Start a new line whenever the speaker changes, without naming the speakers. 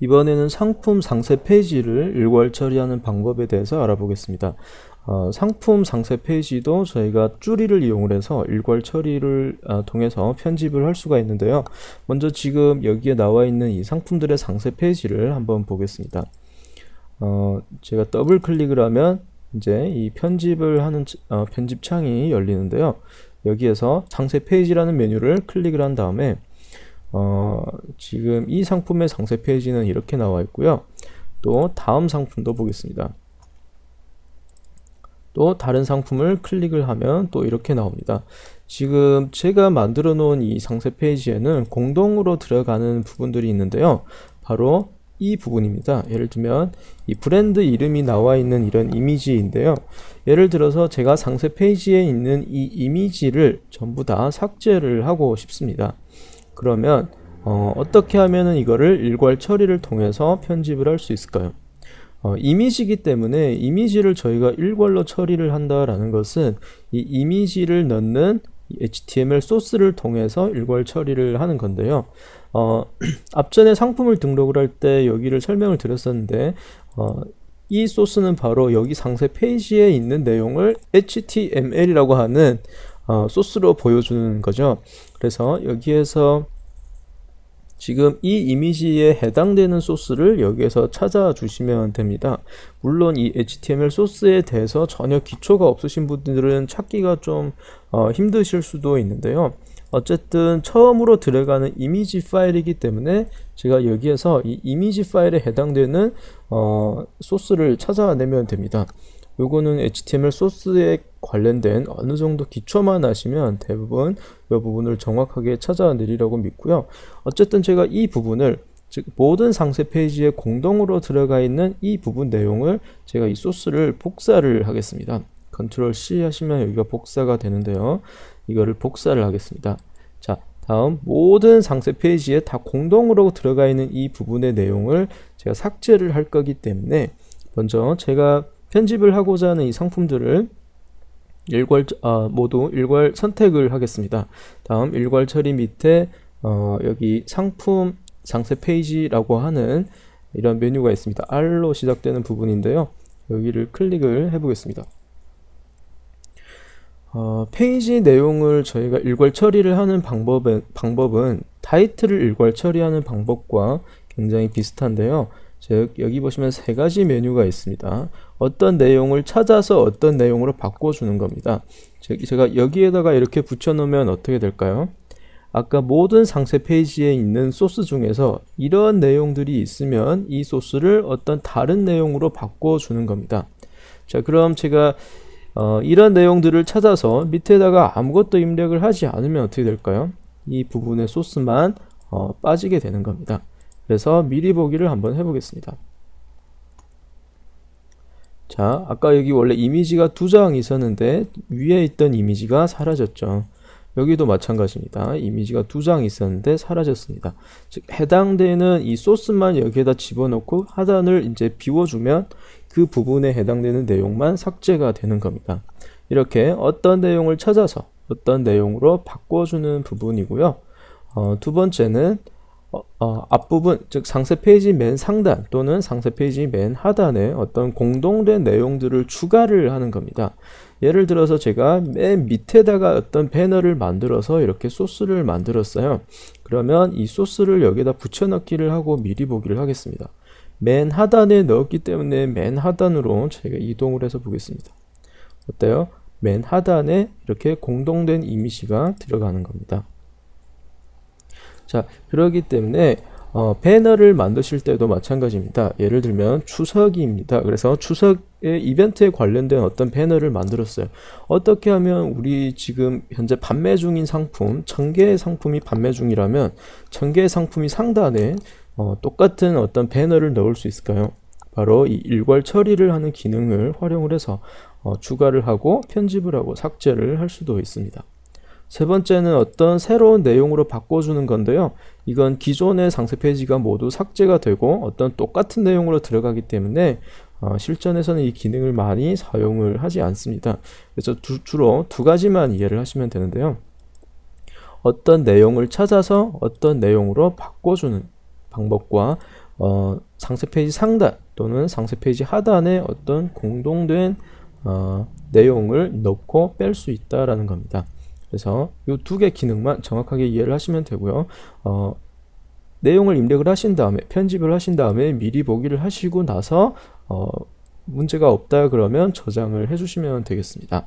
이번에는 상품 상세 페이지를 일괄 처리하는 방법에 대해서 알아보겠습니다. 상품 상세 페이지도 저희가 줄이를 이용을 해서 일괄 처리를 통해서 편집을 할 수가 있는데요. 먼저 지금 여기에 나와 있는 이 상품들의 상세 페이지를 한번 보겠습니다. 제가 더블 클릭을 하면 이제 이 편집을 하는 편집 창이 열리는데요. 여기에서 상세 페이지라는 메뉴를 클릭을 한 다음에 지금 이 상품의 상세 페이지는 이렇게 나와 있고요. 또 다음 상품도 보겠습니다. 또 다른 상품을 클릭을 하면 또 이렇게 나옵니다. 지금 제가 만들어 놓은 이 상세 페이지에는 공동으로 들어가는 부분들이 있는데요. 바로 이 부분입니다. 예를 들면 이 브랜드 이름이 나와 있는 이런 이미지인데요. 예를 들어서 제가 상세 페이지에 있는 이 이미지를 전부 다 삭제를 하고 싶습니다. 그러면 어떻게 하면은 이거를 일괄 처리를 통해서 편집을 할 수 있을까요? 이미지이기 때문에 이미지를 저희가 일괄로 처리를 한다라는 것은 이 이미지를 넣는 HTML 소스를 통해서 일괄 처리를 하는 건데요. 앞전에 상품을 등록을 할 때 여기를 설명을 드렸었는데 이 소스는 바로 여기 상세 페이지에 있는 내용을 HTML이라고 하는 소스로 보여주는 거죠. 그래서 여기에서 지금 이 이미지에 해당되는 소스를 여기에서 찾아주시면 됩니다. 물론 이 HTML 소스에 대해서 전혀 기초가 없으신 분들은 찾기가 좀 힘드실 수도 있는데요. 어쨌든 처음으로 들어가는 이미지 파일이기 때문에 제가 여기에서 이 이미지 파일에 해당되는 소스를 찾아내면 됩니다. 요거는 HTML 소스에 관련된 어느 정도 기초만 아시면 대부분 이 부분을 정확하게 찾아내리라고 믿고요. 어쨌든 제가 이 부분을, 즉 모든 상세 페이지에 공동으로 들어가 있는 이 부분 내용을 제가 이 소스를 복사를 하겠습니다. 컨트롤 C 하시면 여기가 복사가 되는데요. 이거를 복사를 하겠습니다. 자, 다음 모든 상세 페이지에 다 공동으로 들어가 있는 이 부분의 내용을 제가 삭제를 할 거기 때문에 먼저 제가 편집을 하고자 하는 이 상품들을 모두 일괄 선택을 하겠습니다. 다음 일괄 처리 밑에 여기 상품 상세 페이지라고 하는 이런 메뉴가 있습니다. R로 시작되는 부분인데요. 여기를 클릭을 해보겠습니다. 페이지 내용을 저희가 일괄 처리를 하는 방법은 타이틀을 일괄 처리하는 방법과 굉장히 비슷한데요. 즉 여기 보시면 세 가지 메뉴가 있습니다. 어떤 내용을 찾아서 어떤 내용으로 바꿔주는 겁니다. 제가 여기에다가 이렇게 붙여놓으면 어떻게 될까요? 아까 모든 상세 페이지에 있는 소스 중에서 이런 내용들이 있으면 이 소스를 어떤 다른 내용으로 바꿔주는 겁니다. 자, 그럼 제가 이런 내용들을 찾아서 밑에다가 아무것도 입력을 하지 않으면 어떻게 될까요? 이 부분의 소스만 빠지게 되는 겁니다. 그래서 미리 보기를 한번 해보겠습니다. 자, 아까 여기 원래 이미지가 2장 있었는데 위에 있던 이미지가 사라졌죠. 여기도 마찬가지입니다. 이미지가 2장 있었는데 사라졌습니다. 즉 해당되는 이 소스만 여기에다 집어넣고 하단을 이제 비워주면 그 부분에 해당되는 내용만 삭제가 되는 겁니다. 이렇게 어떤 내용을 찾아서 어떤 내용으로 바꿔주는 부분이고요. 두 번째는 앞부분, 즉 상세 페이지 맨 상단 또는 상세 페이지 맨 하단에 어떤 공동된 내용들을 추가를 하는 겁니다. 예를 들어서 제가 맨 밑에다가 어떤 배너를 만들어서 이렇게 소스를 만들었어요. 그러면 이 소스를 여기다 붙여넣기를 하고 미리 보기를 하겠습니다. 맨 하단에 넣었기 때문에 맨 하단으로 제가 이동을 해서 보겠습니다. 어때요? 맨 하단에 이렇게 공동된 이미지가 들어가는 겁니다. 자, 그러기 때문에 배너를 만드실 때도 마찬가지입니다. 예를 들면 추석입니다. 그래서 추석의 이벤트에 관련된 어떤 배너를 만들었어요. 어떻게 하면 우리 지금 현재 판매 중인 상품 1000개의 상품이 판매 중이라면 1000개의 상품이 상단에 똑같은 어떤 배너를 넣을 수 있을까요? 바로 이 일괄 처리를 하는 기능을 활용을 해서 추가를 하고 편집을 하고 삭제를 할 수도 있습니다. 세 번째는 어떤 새로운 내용으로 바꿔주는 건데요. 이건 기존의 상세 페이지가 모두 삭제가 되고 어떤 똑같은 내용으로 들어가기 때문에 실전에서는 이 기능을 많이 사용을 하지 않습니다. 그래서 주로 두 가지만 이해를 하시면 되는데요. 어떤 내용을 찾아서 어떤 내용으로 바꿔주는 방법과 상세 페이지 상단 또는 상세 페이지 하단에 어떤 공동된 내용을 넣고 뺄 수 있다라는 겁니다. 그래서 이 두 개 기능만 정확하게 이해를 하시면 되고요. 내용을 입력을 하신 다음에 편집을 하신 다음에 미리 보기를 하시고 나서 문제가 없다 그러면 저장을 해주시면 되겠습니다.